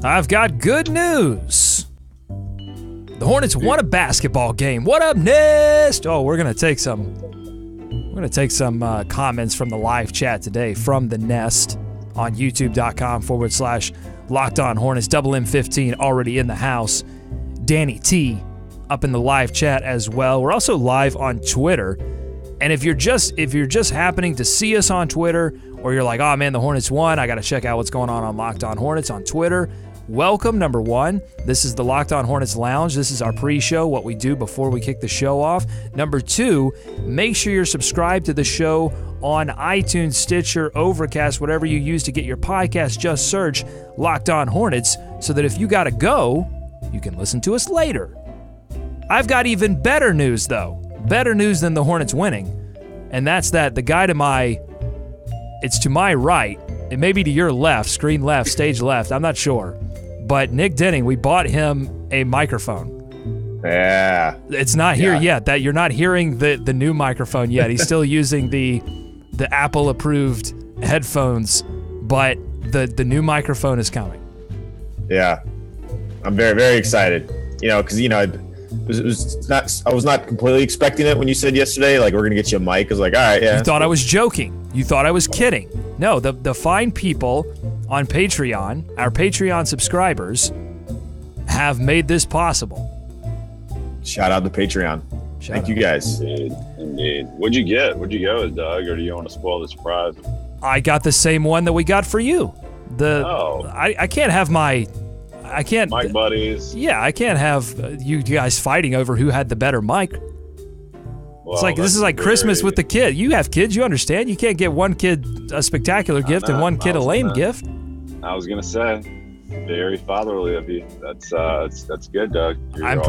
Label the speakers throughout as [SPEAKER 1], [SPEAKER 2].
[SPEAKER 1] I've got good news. The Hornets won a basketball game. What up, Nest? Oh, we're gonna take some comments from the live chat today from the Nest on youtube.com/Locked On Hornets. Double M15 already in the house. Danny T up in the live chat as well. We're also live on Twitter. And if you're just happening to see us on Twitter, or you're like, oh man, the Hornets won, I got to check out what's going on Locked On Hornets on Twitter. Welcome, number one. This is the Locked On Hornets Lounge. This is our pre-show, what we do before we kick the show off. Number two, make sure you're subscribed to the show on iTunes, Stitcher, Overcast, whatever you use to get your podcast. Just search Locked On Hornets so that if you got to go, you can listen to us later. I've got even better news, though. Better news than the Hornets winning. And that's that the guy to my right. It may be to your left, screen left, stage left. I'm not sure. But Nick Denning, we bought him a microphone.
[SPEAKER 2] Yeah.
[SPEAKER 1] It's not here yet. That you're not hearing the new microphone yet. He's still using the Apple-approved headphones, but the new microphone is coming.
[SPEAKER 2] Yeah. I'm very, very excited. Because, I was not completely expecting it when you said yesterday, like, we're going to get you a mic. I was like, all right, yeah.
[SPEAKER 1] You thought I was joking. You thought I was kidding. No, the fine people on Patreon, our Patreon subscribers, have made this possible.
[SPEAKER 2] Shout out to Patreon. Thank you guys.
[SPEAKER 3] Indeed. What'd you get? What'd you go with, Doug? Or do you want to spoil the surprise?
[SPEAKER 1] I got the same one that we got for you. I can't have my
[SPEAKER 3] mic buddies.
[SPEAKER 1] Yeah, I can't have you guys fighting over who had the better mic. Well, it's like this is like Christmas with the kid. You have kids, you understand. You can't get one kid a spectacular gift and one kid a lame gift.
[SPEAKER 3] I was gonna say, very fatherly of you. That's good, Doug.
[SPEAKER 1] I'm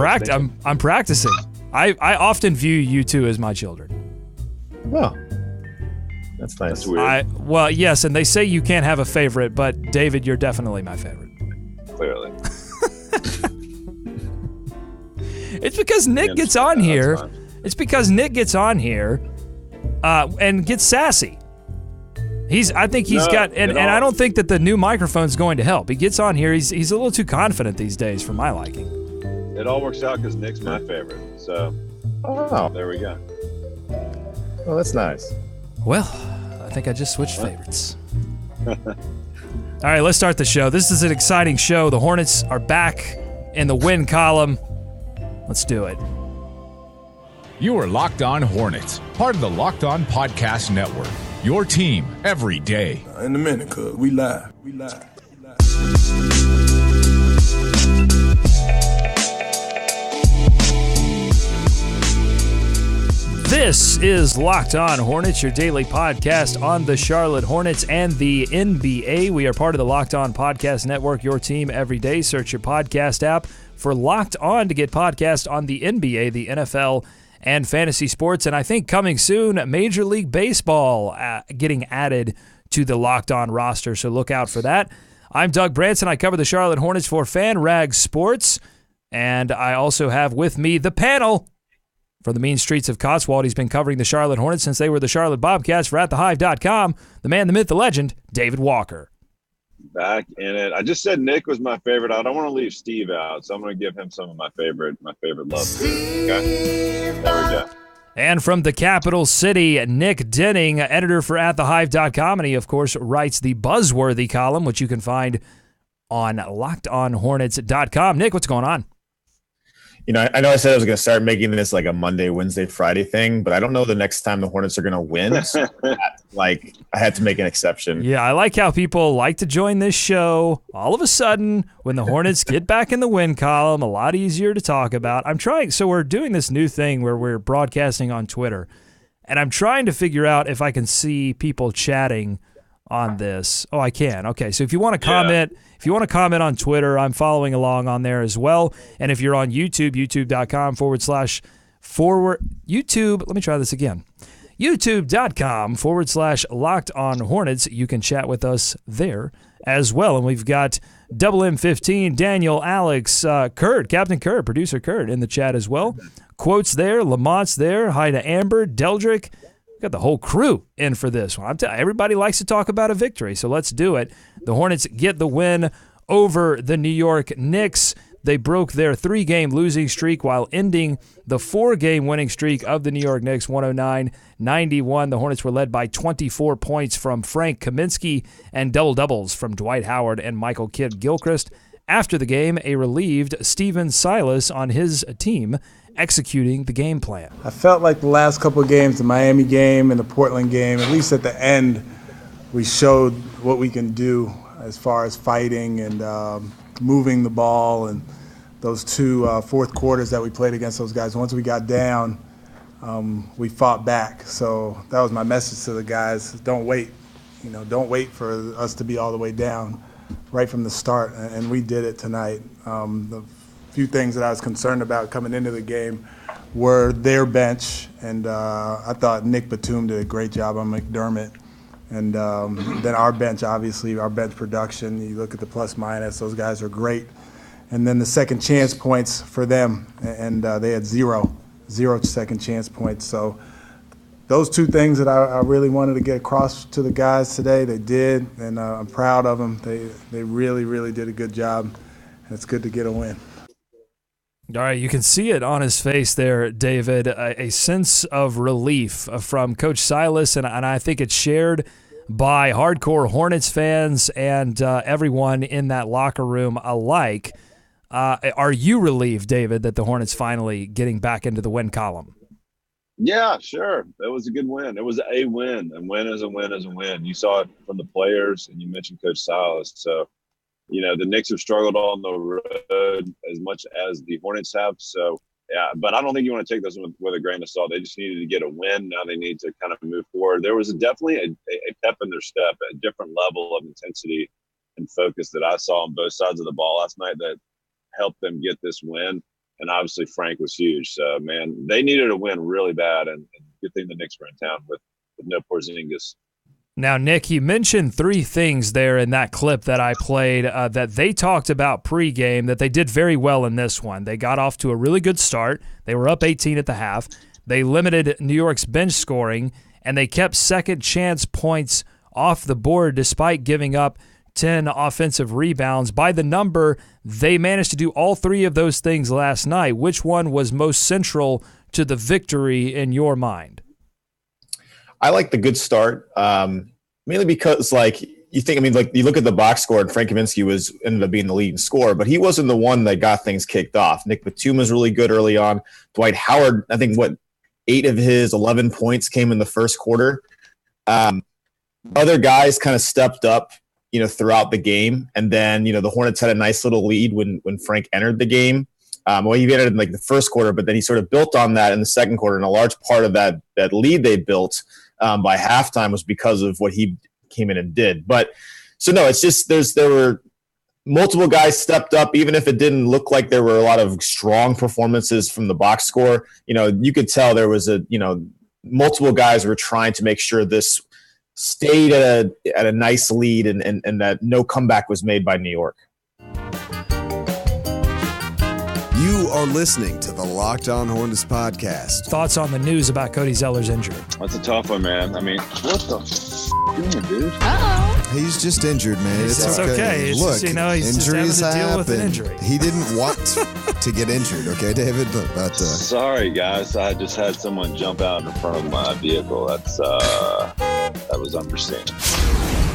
[SPEAKER 1] practicing. I often view you two as my children.
[SPEAKER 2] Well, that's nice.
[SPEAKER 3] That's weird.
[SPEAKER 1] Well, yes, and they say you can't have a favorite, but David, you're definitely my favorite.
[SPEAKER 3] Clearly.
[SPEAKER 1] It's because Nick gets on here. It's because Nick gets on here and gets sassy. I don't think that the new microphone's going to help. He gets on here. He's a little too confident these days for my liking.
[SPEAKER 3] It all works out because Nick's my favorite. So, there we go.
[SPEAKER 2] Oh, that's nice.
[SPEAKER 1] Well, I think I just switched favorites. All right, let's start the show. This is an exciting show. The Hornets are back in the win column. Let's do it.
[SPEAKER 4] You are Locked On Hornets, part of the Locked On Podcast Network. Your team every day.
[SPEAKER 5] In a minute, cuz we live.
[SPEAKER 1] This is Locked On Hornets, your daily podcast on the Charlotte Hornets and the NBA. We are part of the Locked On Podcast Network, your team every day. Search your podcast app for Locked On to get podcasts on the NBA, the NFL, and fantasy sports. And I think coming soon, Major League Baseball getting added to the Locked On roster, so look out for that. I'm Doug Branson. I cover the Charlotte Hornets for FanRag Sports, and I also have with me the panel from the mean streets of Cotswold. He's been covering the Charlotte Hornets since they were the Charlotte Bobcats for AtTheHive.com. The man, the myth, the legend, David Walker.
[SPEAKER 3] Back in it. I just said Nick was my favorite. I don't want to leave Steve out, so I'm going to give him some of my favorite love. Okay? There we go.
[SPEAKER 1] And from the capital city, Nick Denning, editor for AtTheHive.com, and he, of course, writes the buzzworthy column, which you can find on LockedOnHornets.com. Nick, what's going on?
[SPEAKER 2] I know I said I was going to start making this like a Monday, Wednesday, Friday thing, but I don't know the next time the Hornets are going to win. So I had to make an exception.
[SPEAKER 1] Yeah, I like how people like to join this show. All of a sudden, when the Hornets get back in the win column, a lot easier to talk about. So we're doing this new thing where we're broadcasting on Twitter, and I'm trying to figure out if I can see people chatting on this. Oh, I can. Okay, so if you want to comment, on Twitter, I'm following along on there as well. And if you're on YouTube, youtube.com/YouTube. Let me try this again. youtube.com/Locked On Hornets. You can chat with us there as well. And we've got Double M15, Daniel, Alex, Kurt, Captain Kurt, producer Kurt in the chat as well. Quotes there, Lamont's there. Hi to Amber, Deldrick. Got the whole crew in for this one. Everybody likes to talk about a victory, so let's do it. The Hornets get the win over the New York Knicks. They broke their 3-game losing streak while ending the 4-game winning streak of the New York Knicks, 109-91. The Hornets were led by 24 points from Frank Kaminsky and double-doubles from Dwight Howard and Michael Kidd-Gilchrist. After the game, a relieved Stephen Silas on his team executing the game plan.
[SPEAKER 5] I felt like the last couple of games, the Miami game and the Portland game, at least at the end, we showed what we can do as far as fighting and moving the ball, and those 2 fourth quarters that we played against those guys. Once we got down, we fought back. So that was my message to the guys. Don't wait. Don't wait for us to be all the way down right from the start, and we did it tonight. The few things that I was concerned about coming into the game were their bench, and I thought Nick Batum did a great job on McDermott. And then our bench, obviously, our bench production, you look at the plus minus, those guys are great. And then the second chance points for them, and they had zero second chance points. So those 2 things that I really wanted to get across to the guys today, they did, and I'm proud of them. They really, really did a good job, and it's good to get a win.
[SPEAKER 1] All right, you can see it on his face there, David, a sense of relief from Coach Silas, and I think it's shared by hardcore Hornets fans and everyone in that locker room alike. Are you relieved, David, that the Hornets finally getting back into the win column?
[SPEAKER 3] Yeah, sure. It was a good win. It was a win, and win is a win is a win. You saw it from the players, and you mentioned Coach Silas. So, the Knicks have struggled on the road as much as the Hornets have. So, yeah, but I don't think you want to take this with a grain of salt. They just needed to get a win. Now they need to kind of move forward. There was definitely a pep in their step, a different level of intensity and focus that I saw on both sides of the ball last night that helped them get this win. And obviously Frank was huge. So, man, they needed a win really bad, and good thing the Knicks were in town with no Porzingis.
[SPEAKER 1] Now, Nick, you mentioned 3 things there in that clip that I played that they talked about pregame that they did very well in this one. They got off to a really good start. They were up 18 at the half. They limited New York's bench scoring, and they kept second chance points off the board despite giving up 10 offensive rebounds. By the number, they managed to do all 3 of those things last night. Which one was most central to the victory in your mind?
[SPEAKER 2] I like the good start, mainly because, you look at the box score, and Frank Kaminsky ended up being the leading scorer, but he wasn't the one that got things kicked off. Nick Batum was really good early on. Dwight Howard, I think, 8 of his 11 points came in the first quarter. Other guys kind of stepped up, throughout the game, and then, the Hornets had a nice little lead when Frank entered the game. He entered in the first quarter, but then he sort of built on that in the second quarter, and a large part of that lead they built by halftime was because of what he came in and did. But so no, it's just there were multiple guys stepped up, even if it didn't look like there were a lot of strong performances from the box score. You could tell there was multiple guys were trying to make sure this stayed at a nice lead and that no comeback was made by New York.
[SPEAKER 6] You are listening to the Locked On Hornets podcast.
[SPEAKER 1] Thoughts on the news about Cody Zeller's injury?
[SPEAKER 3] That's a tough one, man. I mean, what the dude?
[SPEAKER 6] Uh-oh. He's just injured, man.
[SPEAKER 1] It's okay. It's
[SPEAKER 6] Look,
[SPEAKER 1] just, he's
[SPEAKER 6] injuries
[SPEAKER 1] just having to deal
[SPEAKER 6] happen.
[SPEAKER 1] with an injury.
[SPEAKER 6] He didn't want to get injured, okay, David? But
[SPEAKER 3] sorry, guys. I just had someone jump out in front of my vehicle. That was understanding.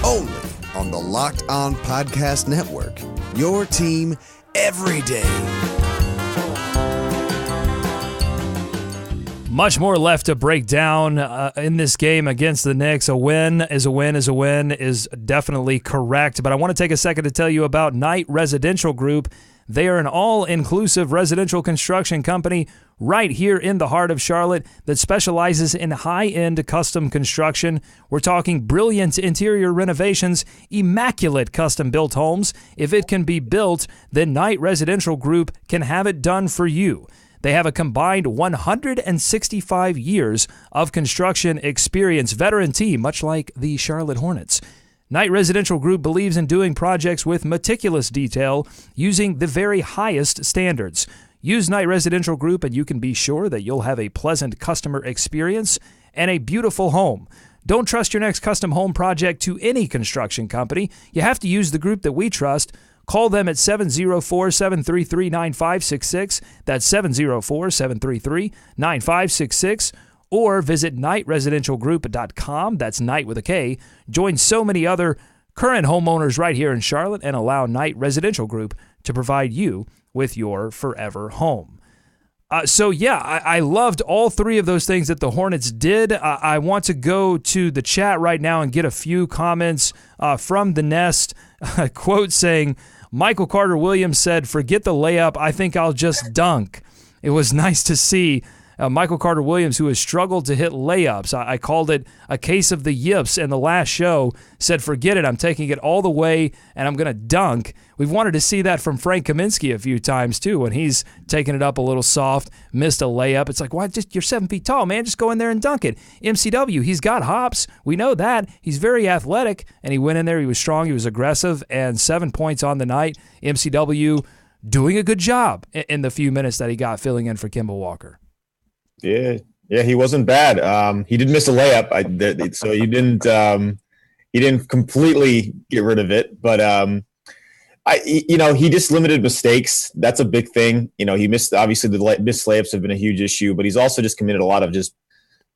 [SPEAKER 6] Only on the Locked On Podcast Network. Your team every day.
[SPEAKER 1] Much more left to break down in this game against the Knicks. A win is a win is a win is definitely correct. But I want to take a second to tell you about Knight Residential Group. They are an all-inclusive residential construction company right here in the heart of Charlotte that specializes in high-end custom construction. We're talking brilliant interior renovations, immaculate custom-built homes. If it can be built, then Knight Residential Group can have it done for you. They have a combined 165 years of construction experience, veteran team, much like the Charlotte Hornets. Knight Residential Group believes in doing projects with meticulous detail using the very highest standards. Use Knight Residential Group and you can be sure that you'll have a pleasant customer experience and a beautiful home. Don't trust your next custom home project to any construction company. You have to use the group that we trust. Call them at 704-733-9566. That's 704-733-9566. Or visit knightresidentialgroup.com. That's Knight with a K. Join so many other current homeowners right here in Charlotte and allow Knight Residential Group to provide you with your forever home. I loved all three of those things that the Hornets did. I want to go to the chat right now and get a few comments from the Nest. A quote saying, Michael Carter-Williams said, "Forget the layup. I think I'll just dunk." It was nice to see Michael Carter-Williams, who has struggled to hit layups. I called it a case of the yips in the last show, said, forget it, I'm taking it all the way, and I'm going to dunk. We've wanted to see that from Frank Kaminsky a few times, too, when he's taking it up a little soft, missed a layup. It's like, why? You're 7 feet tall, man. Just go in there and dunk it. MCW, he's got hops. We know that. He's very athletic, and he went in there. He was strong. He was aggressive, and 7 points on the night. MCW doing a good job in the few minutes that he got filling in for Kemba Walker.
[SPEAKER 2] Yeah, he wasn't bad. He did miss a layup, so he didn't completely get rid of it. But he just limited mistakes. That's a big thing. He missed, obviously the missed layups have been a huge issue, but he's also just committed a lot of just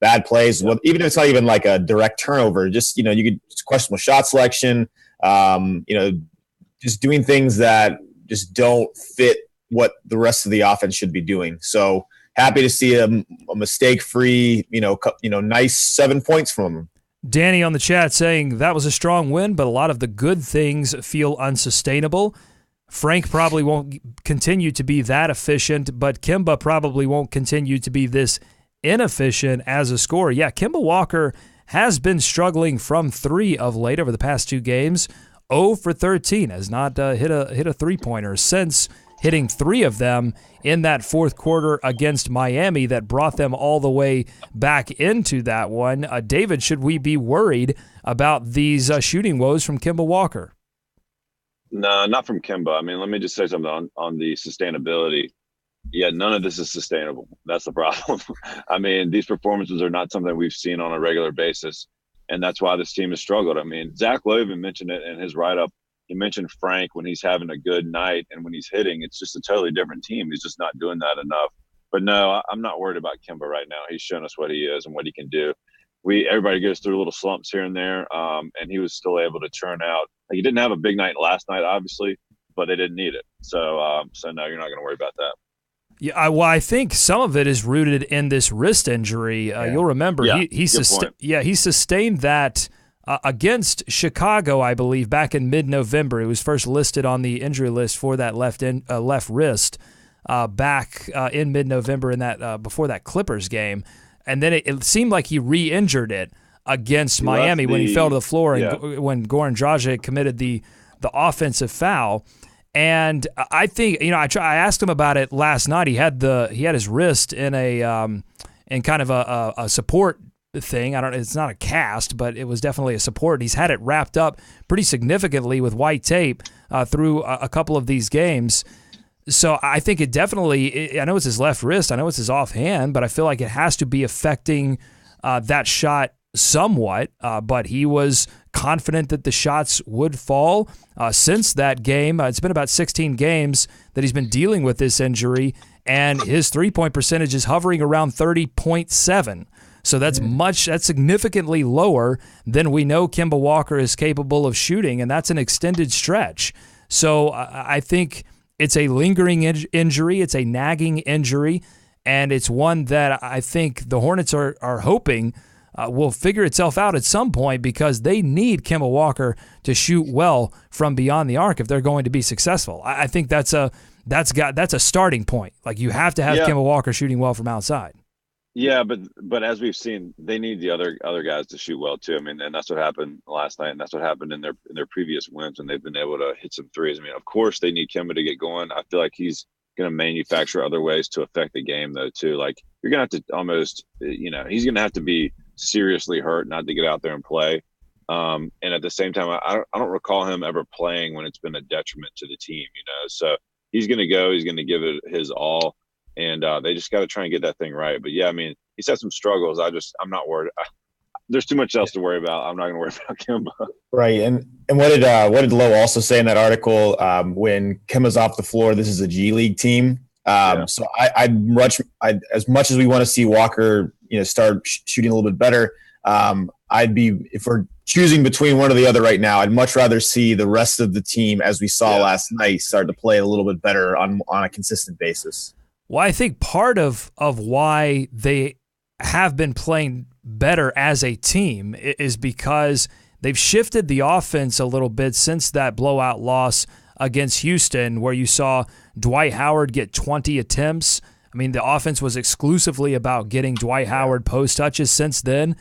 [SPEAKER 2] bad plays. Well, even if it's not even like a direct turnover, just you could questionable shot selection. Just doing things that just don't fit what the rest of the offense should be doing. So. Happy to see a mistake-free, nice 7 points from him.
[SPEAKER 1] Danny on the chat saying that was a strong win, but a lot of the good things feel unsustainable. Frank probably won't continue to be that efficient, but Kemba probably won't continue to be this inefficient as a scorer. Yeah, Kemba Walker has been struggling from three of late over the past 2 games. 0 for 13, has not hit a three-pointer since hitting 3 of them in that fourth quarter against Miami that brought them all the way back into that one. David, should we be worried about these shooting woes from Kemba Walker?
[SPEAKER 3] No, not from Kemba. I mean, let me just say something on the sustainability. Yeah, none of this is sustainable. That's the problem. I mean, these performances are not something we've seen on a regular basis, and that's why this team has struggled. I mean, Zach Lowe even mentioned it in his write-up. He mentioned Frank when he's having a good night and when he's hitting, it's just a totally different team. He's just not doing that enough. But no, I'm not worried about Kemba right now. He's shown us what he is and what he can do. Everybody goes through little slumps here and there, and he was still able to churn out. He didn't have a big night last night, obviously, but they didn't need it. So no, you're not going to worry about that.
[SPEAKER 1] Yeah, I think some of it is rooted in this wrist injury. You'll remember he sustained that. Against Chicago, I believe, back in mid-November. He was first listed on the injury list for that left wrist back in mid-November in that before that Clippers game. And then it seemed like he re-injured it against Miami when he fell to the floor and when Goran Dragic committed the offensive foul. And I think I asked him about it last night. He had his wrist in in kind of a support thing. It's not a cast, but it was definitely a support. He's had it wrapped up pretty significantly with white tape through a couple of these games. So I think it definitely, I know it's his left wrist, I know it's his offhand, but I feel like it has to be affecting that shot somewhat. But he was confident that the shots would fall since that game. It's been about 16 games that he's been dealing with this injury, and his three-point percentage is hovering around 30.7. So that's significantly lower than we know Kemba Walker is capable of shooting, and that's an extended stretch. So I think it's a lingering injury, it's a nagging injury, and it's one that I think the Hornets are hoping will figure itself out at some point, because they need Kemba Walker to shoot well from beyond the arc if they're going to be successful. I think that's a starting point. Like, you have to have Kemba Walker shooting well from outside.
[SPEAKER 3] Yeah, but as we've seen, they need the other guys to shoot well too. I mean, and that's what happened last night, and that's what happened in their previous wins when they've been able to hit some threes. I mean, of course they need Kemba to get going. I feel like he's going to manufacture other ways to affect the game though too. Like, you're going to have to almost, he's going to have to be seriously hurt not to get out there and play. And at the same time, I don't recall him ever playing when it's been a detriment to the team. So he's going to go. He's going to give it his all. And they just got to try and get that thing right. But, yeah, I mean, he's had some struggles. I'm not worried. there's too much else to worry about. I'm not going to worry about Kemba.
[SPEAKER 2] Right. And what did Lowe also say in that article? When Kemba's off the floor, this is a G League team. So I'd as much as we want to see Walker, start shooting a little bit better. If we're choosing between one or the other right now, I'd much rather see the rest of the team, as we saw last night, start to play a little bit better on a consistent basis.
[SPEAKER 1] Well, I think part of why they have been playing better as a team is because they've shifted the offense a little bit since that blowout loss against Houston, where you saw Dwight Howard get 20 attempts. I mean, the offense was exclusively about getting Dwight Howard post touches since then.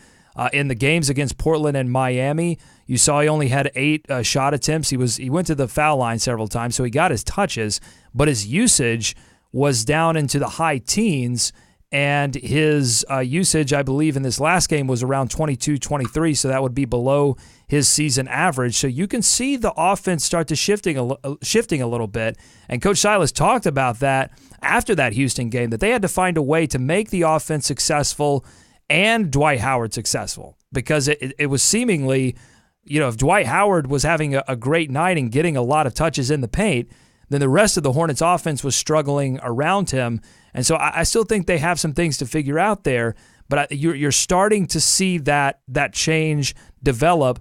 [SPEAKER 1] In the games against Portland and Miami, you saw he only had 8 shot attempts. He went to the foul line several times, so he got his touches, but his usage was down into the high teens, and his usage, I believe, in this last game was around 22, 23, so that would be below his season average. So you can see the offense start to shifting a little bit, and Coach Silas talked about that after that Houston game, that they had to find a way to make the offense successful and Dwight Howard successful, because it was seemingly, if Dwight Howard was having a great night and getting a lot of touches in the paint, then the rest of the Hornets offense was struggling around him. And so I still think they have some things to figure out there, but you're starting to see that change develop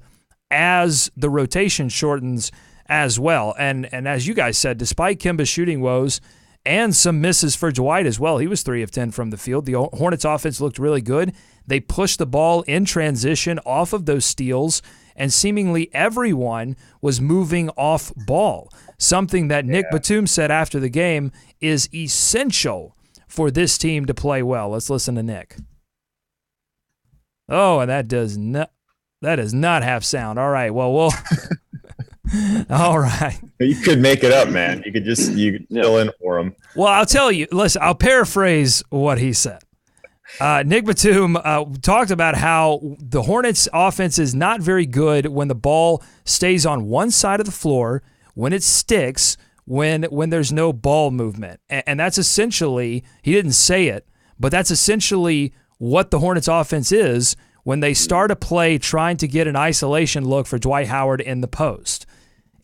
[SPEAKER 1] as the rotation shortens as well. And as you guys said, despite Kemba's shooting woes and some misses for Dwight as well, he was 3 of 10 from the field. The Hornets offense looked really good. They pushed the ball in transition off of those steals, and seemingly everyone was moving off ball, something that Nick Batum said after the game is essential for this team to play well. Let's listen to Nick. Oh, and that does not have sound. All right, well, we'll all right.
[SPEAKER 2] You could make it up, man. You could fill in for him.
[SPEAKER 1] Well, I'll tell you. Listen, I'll paraphrase what he said. Nick Batum talked about how the Hornets' offense is not very good when the ball stays on one side of the floor, when it sticks, when there's no ball movement. And that's essentially, he didn't say it, but that's essentially what the Hornets' offense is when they start a play trying to get an isolation look for Dwight Howard in the post.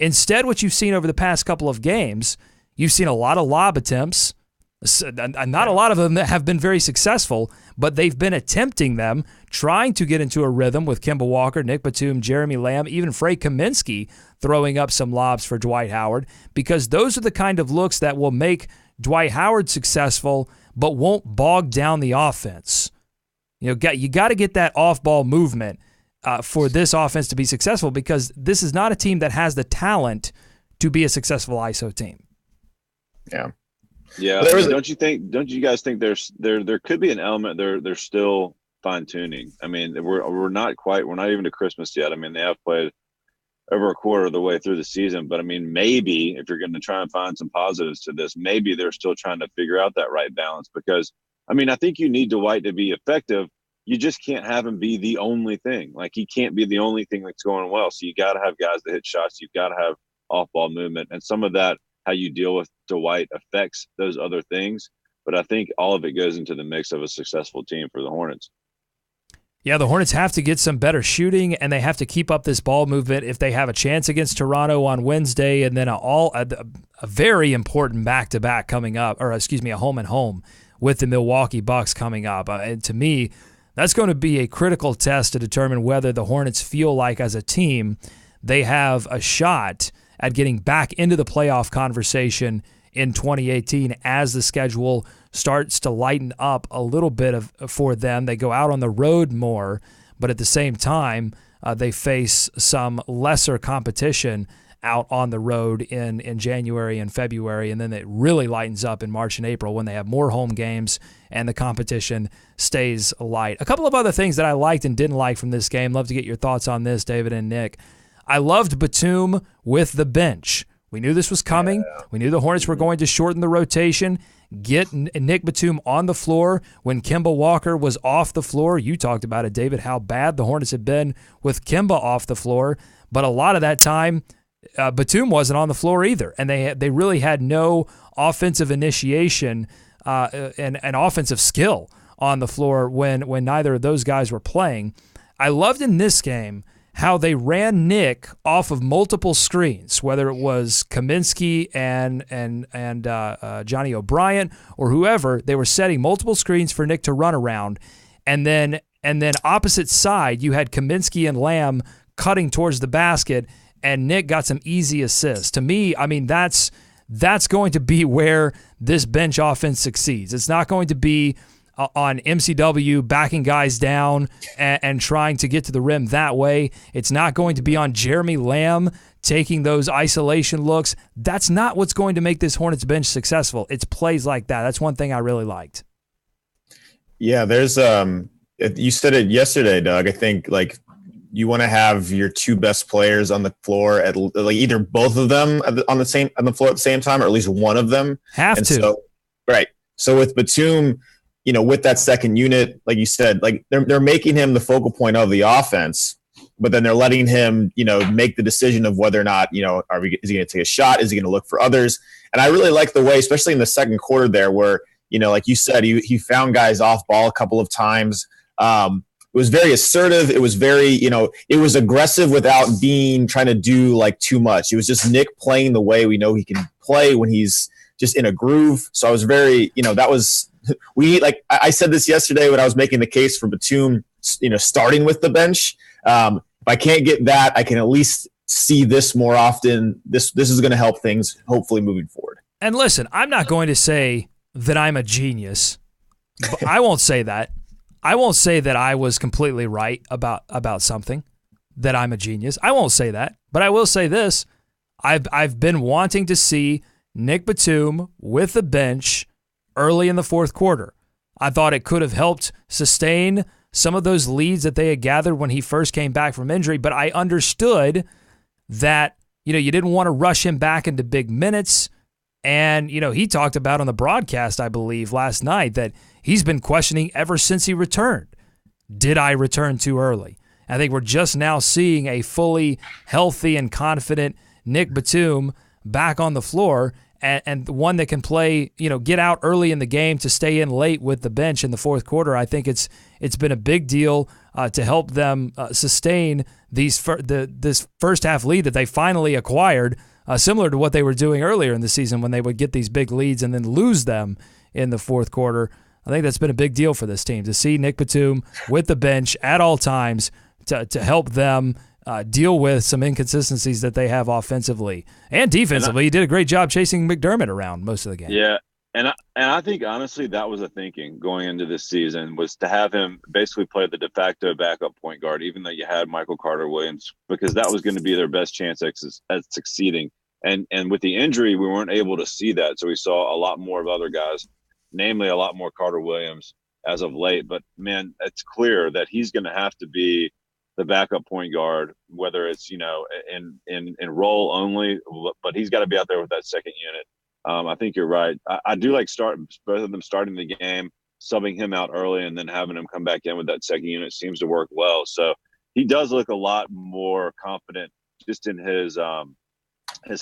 [SPEAKER 1] Instead, what you've seen over the past couple of games, you've seen a lot of lob attempts. Not a lot of them that have been very successful, but they've been attempting them, trying to get into a rhythm with Kemba Walker, Nick Batum, Jeremy Lamb, even Frank Kaminsky throwing up some lobs for Dwight Howard, because those are the kind of looks that will make Dwight Howard successful but won't bog down the offense. You got to get that off-ball movement for this offense to be successful, because this is not a team that has the talent to be a successful ISO team.
[SPEAKER 2] Yeah.
[SPEAKER 3] Yeah, don't you guys think there could be an element they're still fine tuning? I mean, we're not even to Christmas yet. I mean, they have played over a quarter of the way through the season, but I mean, maybe if you're going to try and find some positives to this, maybe they're still trying to figure out that right balance, because I mean, I think you need Dwight to be effective. You just can't have him be the only thing. Like, he can't be the only thing that's going well. So you got to have guys that hit shots. You've got to have off-ball movement, and some of that, how you deal with Dwight, affects those other things. But I think all of it goes into the mix of a successful team for the Hornets.
[SPEAKER 1] Yeah, the Hornets have to get some better shooting, and they have to keep up this ball movement if they have a chance against Toronto on Wednesday, and then a very important back-to-back coming up, a home and home with the Milwaukee Bucks coming up. And to me, that's going to be a critical test to determine whether the Hornets feel like, as a team, they have a shot at getting back into the playoff conversation in 2018 as the schedule starts to lighten up a little bit for them. They go out on the road more, but at the same time, they face some lesser competition out on the road in January and February, and then it really lightens up in March and April when they have more home games and the competition stays light. A couple of other things that I liked and didn't like from this game. Love to get your thoughts on this, David and Nick. I loved Batum with the bench. We knew this was coming. Yeah. We knew the Hornets were going to shorten the rotation, get Nick Batum on the floor when Kemba Walker was off the floor. You talked about it, David, how bad the Hornets had been with Kemba off the floor. But a lot of that time, Batum wasn't on the floor either, and they really had no offensive initiation and offensive skill on the floor when neither of those guys were playing. I loved in this game how they ran Nick off of multiple screens, whether it was Kaminsky and Johnny O'Brien or whoever. They were setting multiple screens for Nick to run around, and then opposite side you had Kaminsky and Lamb cutting towards the basket, and Nick got some easy assists. To me, I mean, that's going to be where this bench offense succeeds. It's not going to be on MCW backing guys down and trying to get to the rim that way. It's not going to be on Jeremy Lamb taking those isolation looks. That's not what's going to make this Hornets bench successful. It's plays like that. That's one thing I really liked.
[SPEAKER 2] Yeah, there's you said it yesterday, Doug. I think like you want to have your two best players on the floor at like either both of them on the floor at the same time, or at least one of them
[SPEAKER 1] have to.
[SPEAKER 2] So, right. So with Batum, you know, with that second unit, like you said, like they're making him the focal point of the offense, but then they're letting him, you know, make the decision of whether or not, you know, is he going to take a shot? Is he going to look for others? And I really like the way, especially in the second quarter there, where, you know, like you said, he found guys off ball a couple of times. It was very assertive. It was very, you know, it was aggressive without trying to do like too much. It was just Nick playing the way we know he can play when he's just in a groove. So I was very, you know, that was, I said this yesterday when I was making the case for Batum, you know, starting with the bench. If I can't get that, I can at least see this more often. This is going to help things hopefully moving forward.
[SPEAKER 1] And listen, I'm not going to say that I'm a genius. But I won't say that. I won't say that I was completely right about something, that I'm a genius. I won't say that, but I will say this. I've been wanting to see Nick Batum with the bench early in the fourth quarter. I thought it could have helped sustain some of those leads that they had gathered when he first came back from injury, but I understood that, you know, you didn't want to rush him back into big minutes. And, you know, he talked about on the broadcast, I believe, last night that he's been questioning ever since he returned. Did I return too early? I think we're just now seeing a fully healthy and confident Nick Batum back on the floor, and one that can play, you know, get out early in the game to stay in late with the bench in the fourth quarter. I think it's been a big deal to help them sustain this first half lead that they finally acquired, similar to what they were doing earlier in the season when they would get these big leads and then lose them in the fourth quarter. I think that's been a big deal for this team to see Nick Batum with the bench at all times to help them deal with some inconsistencies that they have offensively and defensively. He did a great job chasing McDermott around most of the game.
[SPEAKER 3] Yeah, and I think honestly that was the thinking going into this season, was to have him basically play the de facto backup point guard, even though you had Michael Carter-Williams, because that was going to be their best chance at succeeding. And with the injury, we weren't able to see that, so we saw a lot more of other guys, namely a lot more Carter-Williams as of late. But man, it's clear that he's going to have to be the backup point guard, whether it's, you know, in role only, but he's got to be out there with that second unit. I think you're right. I do like both of them starting the game, subbing him out early, and then having him come back in with that second unit seems to work well. So he does look a lot more confident just in his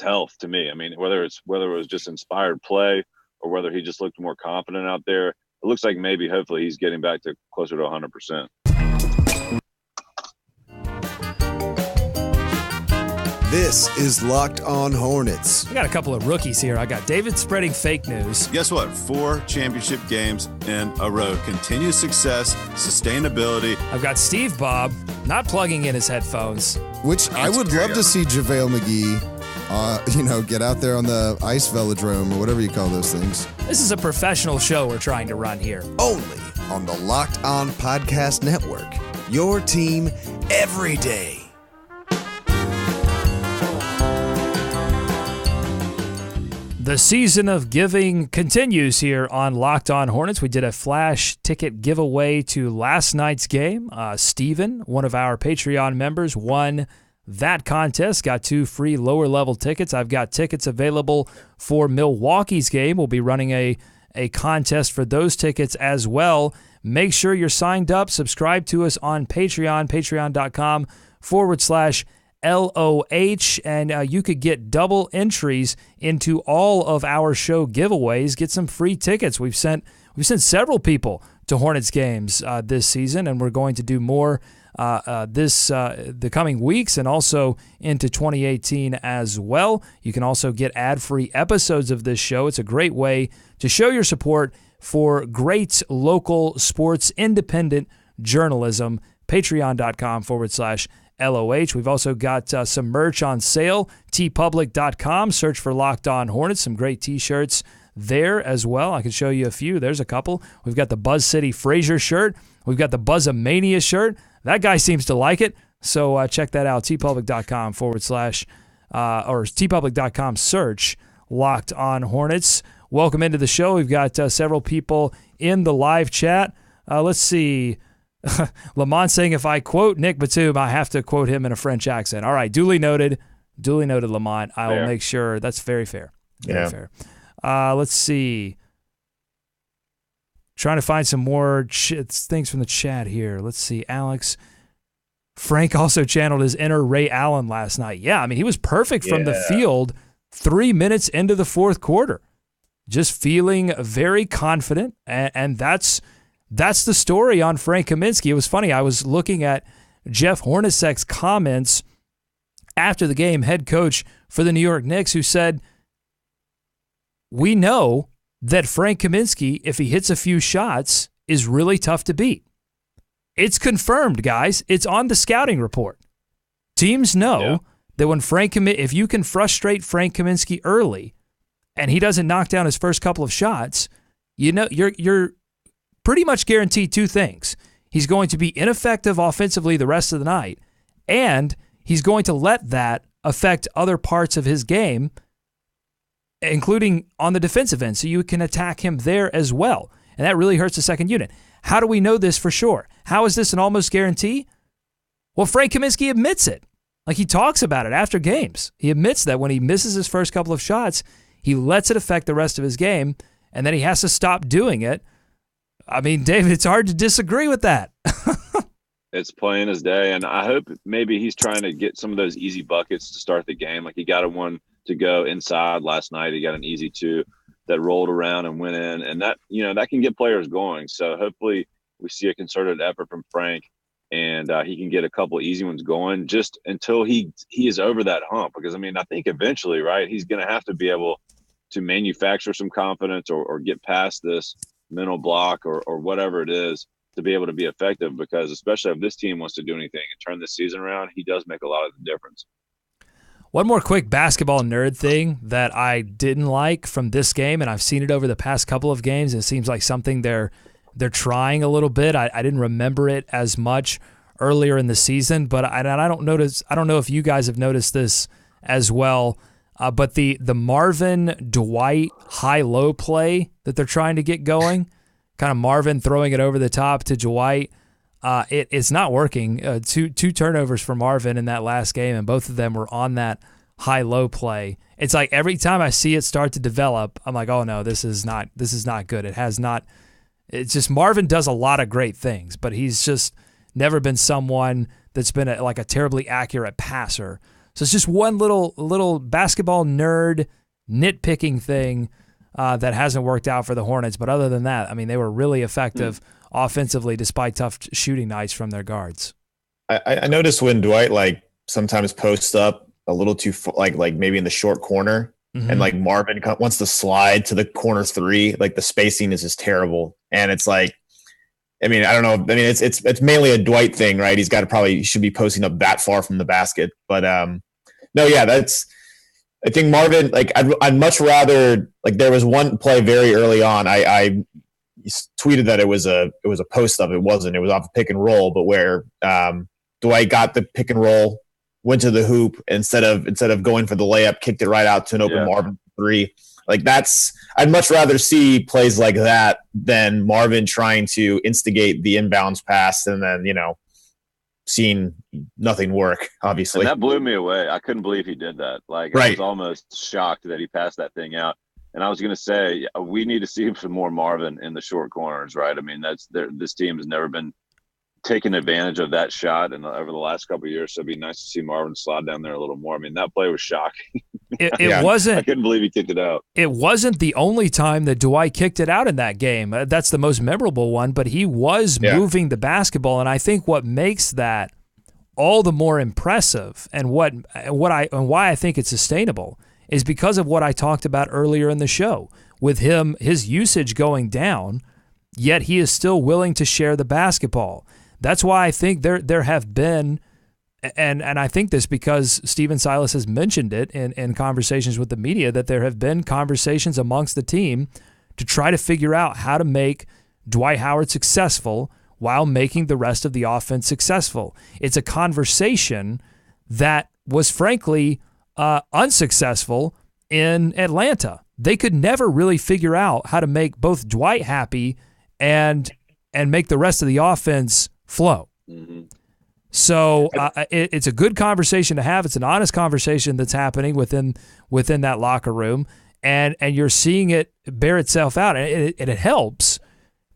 [SPEAKER 3] health to me. I mean, whether it was just inspired play or whether he just looked more confident out there, it looks like hopefully he's getting back to closer to 100%.
[SPEAKER 6] This is Locked On Hornets.
[SPEAKER 1] We got a couple of rookies here. I got David spreading fake news.
[SPEAKER 7] Guess what? 4 championship games in a row. Continued success, sustainability.
[SPEAKER 1] I've got Steve Bob not plugging in his headphones.
[SPEAKER 6] Which I would love to see JaVale McGee, get out there on the ice velodrome or whatever you call those things.
[SPEAKER 1] This is a professional show we're trying to run here.
[SPEAKER 6] Only on the Locked On Podcast Network. Your team every day.
[SPEAKER 1] The season of giving continues here on Locked On Hornets. We did a flash ticket giveaway to last night's game. Steven, one of our Patreon members, won that contest, got 2 free lower-level tickets. I've got tickets available for Milwaukee's game. We'll be running a contest for those tickets as well. Make sure you're signed up. Subscribe to us on Patreon, patreon.com/LOH, and you could get double entries into all of our show giveaways. Get some free tickets. We've sent several people to Hornets games this season, and we're going to do more the coming weeks and also into 2018 as well. You can also get ad-free episodes of this show. It's a great way to show your support for great local sports independent journalism. Patreon.com/LOH. We've also got some merch on sale. tpublic.com. Search for Locked On Hornets. Some great t-shirts there as well. I can show you a few. There's a couple. We've got the Buzz City Frazier shirt. We've got the Buzzamania shirt. That guy seems to like it. So check that out. tpublic.com/ or tpublic.com search Locked On Hornets. Welcome into the show. We've got several people in the live chat. Let's see. Lamont saying if I quote Nick Batum, I have to quote him in a French accent. All right, duly noted. Duly noted, Lamont. I will make sure. That's very fair. Very fair. Let's see. Trying to find some more things from the chat here. Let's see. Alex. Frank also channeled his inner Ray Allen last night. Yeah, I mean, he was perfect from the field 3 minutes into the fourth quarter. Just feeling very confident, and that's the story on Frank Kaminsky. It was funny. I was looking at Jeff Hornacek's comments after the game, head coach for the New York Knicks, who said, we know that Frank Kaminsky, if he hits a few shots, is really tough to beat. It's confirmed, guys. It's on the scouting report. Teams know that when if you can frustrate Frank Kaminsky early and he doesn't knock down his first couple of shots, you know you're pretty much guaranteed two things. He's going to be ineffective offensively the rest of the night, and he's going to let that affect other parts of his game, including on the defensive end, so you can attack him there as well. And that really hurts the second unit. How do we know this for sure? How is this an almost guarantee? Well, Frank Kaminsky admits it. Like, he talks about it after games. He admits that when he misses his first couple of shots, he lets it affect the rest of his game, and then he has to stop doing it. I mean, David, it's hard to disagree with that.
[SPEAKER 3] It's plain as day, and I hope maybe he's trying to get some of those easy buckets to start the game. Like, he got a one to go inside last night. He got an easy two that rolled around and went in, and that can get players going. So hopefully we see a concerted effort from Frank, and he can get a couple easy ones going just until he is over that hump. Because, I mean, I think eventually, right, he's going to have to be able to manufacture some confidence or get past this mental block or whatever it is to be able to be effective, because especially if this team wants to do anything and turn this season around, he does make a lot of the difference.
[SPEAKER 1] One more quick basketball nerd thing that I didn't like from this game, and I've seen it over the past couple of games. It seems like something they're trying a little bit. I didn't remember it as much earlier in the season, but I don't know if you guys have noticed this as well. But the Marvin Dwight high-low play that they're trying to get going, kind of Marvin throwing it over the top to Dwight, it's not working. Two turnovers for Marvin in that last game, and both of them were on that high-low play. It's like every time I see it start to develop, I'm like, oh no, this is not good. It has not. It's just Marvin does a lot of great things, but he's just never been someone that's been a terribly accurate passer. So it's just one little basketball nerd nitpicking thing that hasn't worked out for the Hornets. But other than that, I mean, they were really effective offensively despite tough shooting nights from their guards.
[SPEAKER 2] I noticed when Dwight sometimes posts up a little too like maybe in the short corner, and like Marvin wants to slide to the corner three, like the spacing is just terrible. And it's like, I mean, I don't know. I mean, it's mainly a Dwight thing, right? He should be posting up that far from the basket. But no, yeah, I think Marvin, I'd much rather, there was one play very early on. I tweeted that it was a post up. It wasn't. It was off a pick and roll, but where Dwight got the pick and roll, went to the hoop instead of going for the layup, kicked it right out to an open Marvin three. I'd much rather see plays like that than Marvin trying to instigate the inbounds pass and then, seeing nothing work, obviously.
[SPEAKER 3] And that blew me away. I couldn't believe he did that. I was almost shocked that he passed that thing out. And I was going to say, we need to see some more Marvin in the short corners, right? I mean, this team has never been taking advantage of that shot over the last couple of years. So it'd be nice to see Marvin slide down there a little more. I mean, that play was shocking.
[SPEAKER 1] it wasn't.
[SPEAKER 3] I couldn't believe he kicked it out.
[SPEAKER 1] It wasn't the only time that Dwight kicked it out in that game. That's the most memorable one, but he was moving the basketball, and I think what makes that all the more impressive and why I think it's sustainable is because of what I talked about earlier in the show with him, his usage going down, yet he is still willing to share the basketball. That's why I think there have been, and I think this because Steven Silas has mentioned it in conversations with the media, that there have been conversations amongst the team to try to figure out how to make Dwight Howard successful while making the rest of the offense successful. It's a conversation that was frankly unsuccessful in Atlanta. They could never really figure out how to make both Dwight happy and make the rest of the offense flow. Mm-hmm. So it's a good conversation to have. It's an honest conversation that's happening within that locker room, and you're seeing it bear itself out. And it helps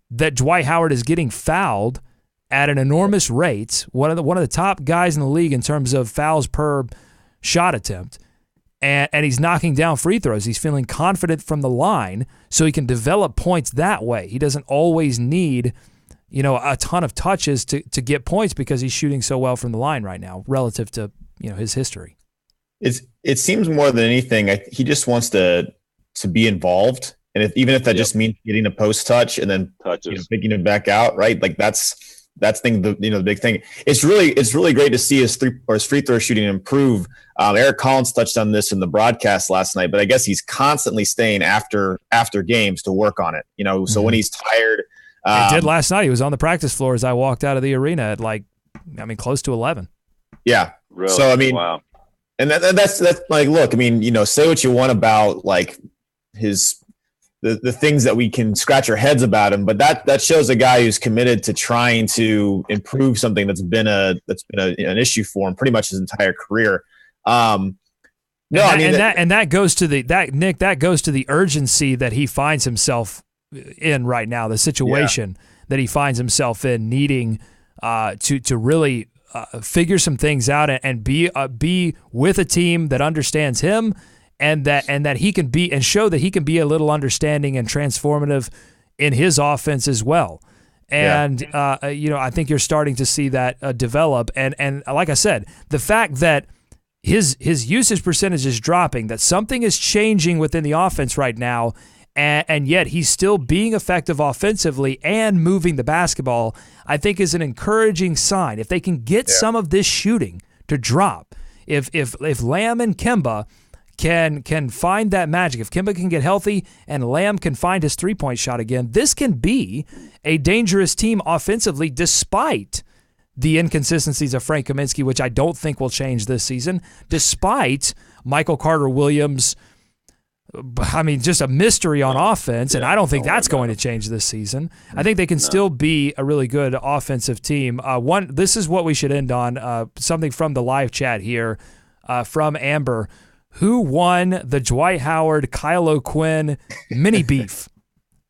[SPEAKER 1] that Dwight Howard is getting fouled at an enormous rate, one of the top guys in the league in terms of fouls per shot attempt, and he's knocking down free throws. He's feeling confident from the line, so he can develop points that way. He doesn't always need a ton of touches to get points because he's shooting so well from the line right now relative to his history.
[SPEAKER 2] It seems more than anything, he just wants to be involved. And even if that just means getting a post touch and then picking it back out, right? Like that's the big thing. It's really great to see his free throw shooting improve. Eric Collins touched on this in the broadcast last night, but I guess he's constantly staying after games to work on it. So when he's tired,
[SPEAKER 1] he did last night. He was on the practice floor as I walked out of the arena at close to 11.
[SPEAKER 2] Yeah.
[SPEAKER 3] Really?
[SPEAKER 2] So
[SPEAKER 3] wow.
[SPEAKER 2] And that's like, look, say what you want about like the things that we can scratch our heads about him, but that shows a guy who's committed to trying to improve something that's been an issue for him pretty much his entire career.
[SPEAKER 1] That goes to the urgency that he finds himself in right now, the situation that he finds himself in, needing to really figure some things out and be with a team that understands him. And that he can be and show that he can be a little understanding and transformative in his offense as well. And I think you're starting to see that develop. And like I said, the fact that his usage percentage is dropping, that something is changing within the offense right now, and yet he's still being effective offensively and moving the basketball, I think is an encouraging sign. If they can get some of this shooting to drop, if Lamb and Kemba can find that magic, if Kemba can get healthy and Lamb can find his three-point shot again, this can be a dangerous team offensively despite the inconsistencies of Frank Kaminsky, which I don't think will change this season, despite Michael Carter-Williams, just a mystery on offense, and I don't think that's going to change this season. I think they can still be a really good offensive team. This is what we should end on, something from the live chat here from Amber. Who won the Dwight Howard, Kyle O'Quinn mini beef?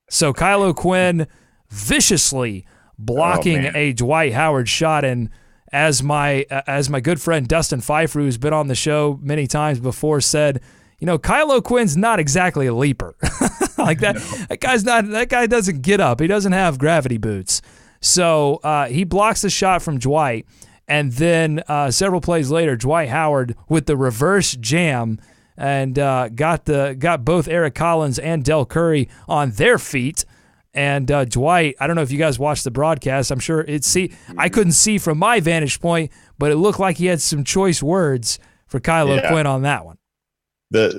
[SPEAKER 1] So Kyle O'Quinn viciously blocking a Dwight Howard shot, and as my good friend Dustin Pfeiffer, who's been on the show many times before, said, Kyle O'Quinn's not exactly a leaper. Like that. That guy doesn't get up. He doesn't have gravity boots. So he blocks the shot from Dwight. And then several plays later, Dwight Howard with the reverse jam and got both Eric Collins and Del Curry on their feet. And Dwight, I don't know if you guys watched the broadcast. I'm sure I couldn't see from my vantage point, but it looked like he had some choice words for Kyle O'Quinn on that one.
[SPEAKER 3] I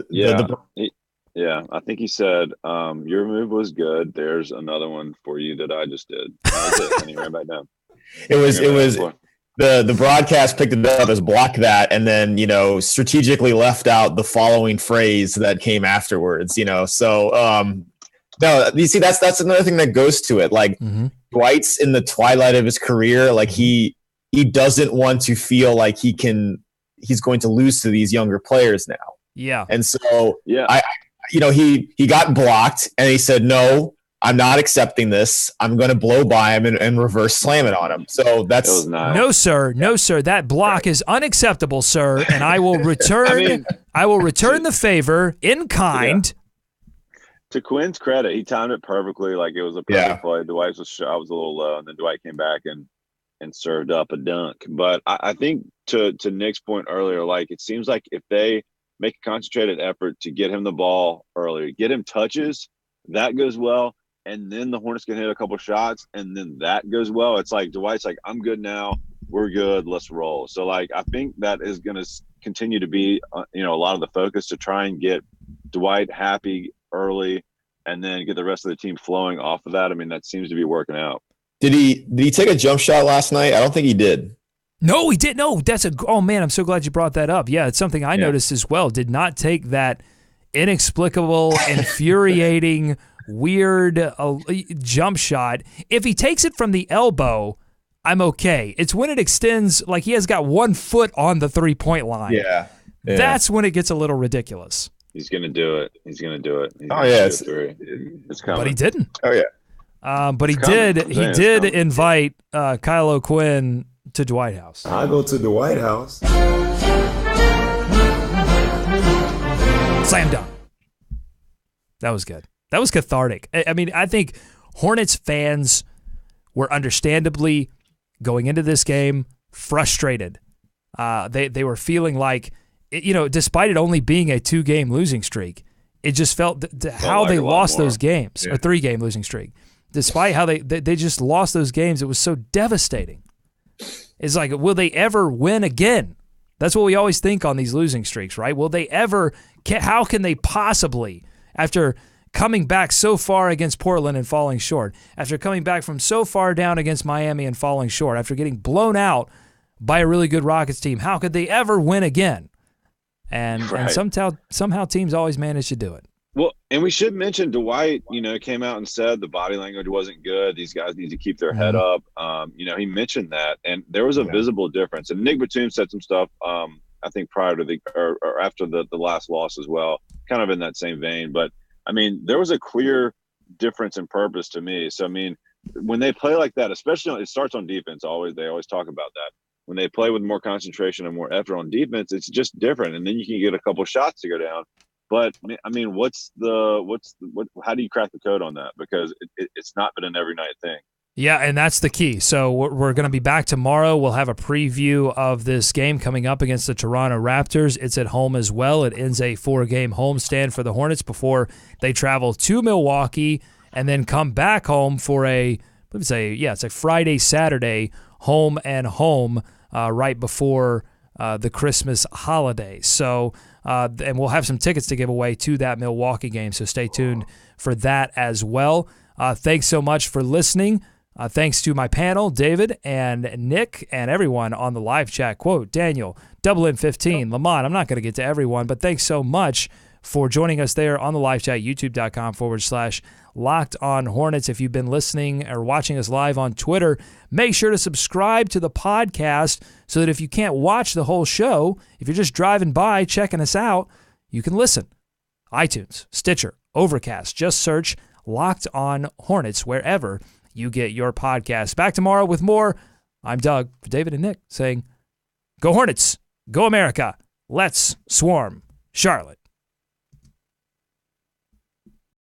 [SPEAKER 3] think he said, your move was good. There's another one for you that I just did. That was it. And he ran back down.
[SPEAKER 2] It was the broadcast picked it up as block that, and then strategically left out the following phrase that came afterwards. So no, you see that's another thing that goes to it. Like Dwight's in the twilight of his career. Like he doesn't want to feel like he's going to lose to these younger players now.
[SPEAKER 1] Yeah,
[SPEAKER 2] and so he got blocked, and he said no. I'm not accepting this. I'm going to blow by him and reverse slam it on him. So that's
[SPEAKER 3] nice.
[SPEAKER 1] No, sir. No, sir. That block is unacceptable, sir. And I will return. I will return the favor in kind.
[SPEAKER 3] To Quinn's credit, he timed it perfectly. Like it was a perfect play. Dwight I was a little low, and then Dwight came back and served up a dunk. But I think to Nick's point earlier, like it seems like if they make a concentrated effort to get him the ball earlier, get him touches, that goes well. And then the Hornets can hit a couple shots, and then that goes well. It's like Dwight's like, I'm good now. We're good. Let's roll. So, like, I think that is going to continue to be, a lot of the focus to try and get Dwight happy early and then get the rest of the team flowing off of that. I mean, that seems to be working out.
[SPEAKER 2] Did he take a jump shot last night? I don't think he did.
[SPEAKER 1] No, he did. No, oh, man, I'm so glad you brought that up. Yeah, it's something I noticed as well. Did not take that inexplicable, infuriating, weird jump shot. If he takes it from the elbow, I'm okay. It's when it extends, like he has got 1 foot on the 3-point line.
[SPEAKER 2] Yeah.
[SPEAKER 1] That's when it gets a little ridiculous.
[SPEAKER 3] He's going to do it. He's coming.
[SPEAKER 1] But he didn't.
[SPEAKER 2] Oh, yeah.
[SPEAKER 1] But he did invite Kyle O'Quinn to Dwight House.
[SPEAKER 8] I go to the White House.
[SPEAKER 1] Slam dunk. That was good. That was cathartic. I mean, I think Hornets fans were understandably going into this game frustrated. They were feeling like, despite it only being a 2-game losing streak, it just felt how they lost those games, a 3-game losing streak. Despite how they just lost those games, it was so devastating. It's like, will they ever win again? That's what we always think on these losing streaks, right? Will they ever? How can they possibly, after coming back so far against Portland and falling short, after coming back from so far down against Miami and falling short, after getting blown out by a really good Rockets team, how could they ever win again? And somehow teams always manage to do it.
[SPEAKER 3] Well, and we should mention Dwight, came out and said the body language wasn't good. These guys need to keep their head up. He mentioned that, and there was a visible difference. And Nick Batum said some stuff, I think prior to or after the last loss as well, kind of in that same vein. But I mean, there was a clear difference in purpose to me. So, I mean, when they play like that, especially it starts on defense, they always talk about that. When they play with more concentration and more effort on defense, it's just different. And then you can get a couple shots to go down. But I mean, how do you crack the code on that? Because it's not been an every night thing.
[SPEAKER 1] Yeah, and that's the key. So we're going to be back tomorrow. We'll have a preview of this game coming up against the Toronto Raptors. It's at home as well. It ends a 4-game homestand for the Hornets before they travel to Milwaukee and then come back home for it's a Friday, Saturday, home and home right before the Christmas holiday. So, and we'll have some tickets to give away to that Milwaukee game, so stay tuned for that as well. Thanks so much for listening. Thanks to my panel, David and Nick, and everyone on the live chat. Quote, Daniel, M15, Lamont. I'm not going to get to everyone, but thanks so much for joining us there on the live chat, youtube.com/Locked On Hornets. If you've been listening or watching us live on Twitter, make sure to subscribe to the podcast so that if you can't watch the whole show, if you're just driving by checking us out, you can listen. iTunes, Stitcher, Overcast. Just search Locked On Hornets wherever you get your podcast. Back tomorrow with more. I'm Doug, for David and Nick, saying, go Hornets, go America, let's swarm Charlotte.